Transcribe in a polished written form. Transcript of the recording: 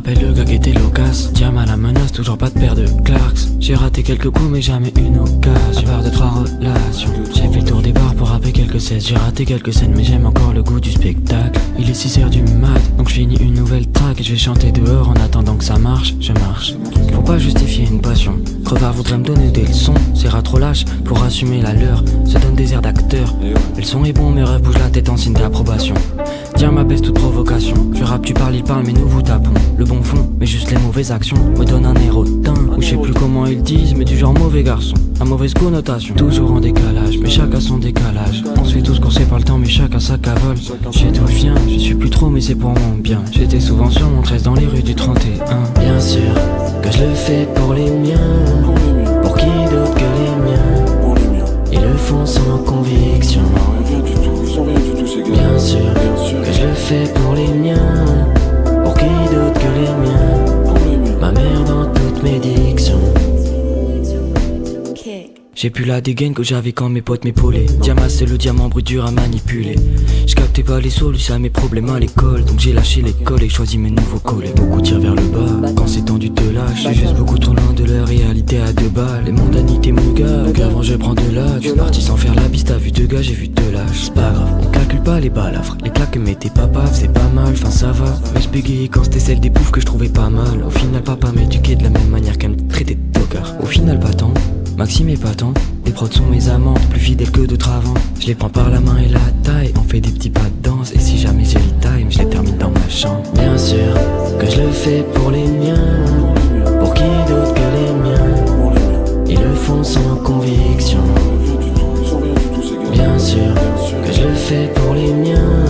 m'appelle le gars qui était loquace. Diam à la menace, toujours pas de paire de Clarks. J'ai raté quelques coups mais jamais une occasion. À part de 3 relations. J'ai fait le tour des bars pour rapper quelques 16. J'ai raté quelques scènes mais j'aime encore le goût du spectacle. Il est 6h du mat, donc je finis une nouvelle track. Et je vais chanter dehors en attendant que ça marche, je marche. Faut pas justifier une passion. Crevard voudrait me donner des leçons. C'est rat trop lâche pour assumer la leur. Se donne des airs d'acteur. Le son est bon, mes rêves bougent la tête en signe d'approbation. Tiens ma baisse toute provocation. Je rappe, tu parles, il parle, mais nous vous tapons. Le bon fond, mais juste les mauvaises actions me donnent un air hautain. Ou je sais plus comment ils disent, mais du genre mauvais garçon. La mauvaise connotation, toujours en décalage, mais chacun son décalage. On se fait tous courser par le temps, mais chacun sa cavole. Je sais d'où je viens, je suis plus trop, mais c'est pour mon bien. J'étais souvent sur mon 13 dans les rues du 31. Bien sûr que je le fais pour les miens. Pour qui d'autre que les miens? Ils le font sans conviction. Bien sûr que je le fais pour les miens. Pour qui d'autre que les miens? Ma mère dans toutes mes dictions. J'ai plus la dégaine que j'avais quand mes potes m'épaulaient. Diamant c'est le diamant brut dur à manipuler. J'captais pas les solutions à mes problèmes à l'école. Donc j'ai lâché l'école et choisi mes nouveaux collègues. Beaucoup tirent vers le bas, quand c'est tendu te lâche. J'suis juste beaucoup trop loin de la réalité à 2 balles. Les mondanités mon gars, donc avant je prends de l'âge. J'suis parti sans faire la bise, t'as vu 2 gars, j'ai vu 2 lâches. C'est pas grave, on calcule pas les balafres. Les claques que mettait papa, c'est pas mal, enfin ça va. Mais j'bégayais quand c'était celle des poufs que j'trouvais pas mal. Au final papa m'éduquait de la même manière qu'elle me traitait de tocard. Au final pas tant, Maxime est pas tant. Les prods sont mes amantes, plus fidèles que d'autres avant. Je les prends par la main et la taille, on fait des petits pas de danse. Et si jamais j'ai time, je les termine dans ma chambre. Bien sûr que je le fais pour les miens. Pour qui d'autre que les miens? Ils le font sans conviction. Bien sûr que je le fais pour les miens.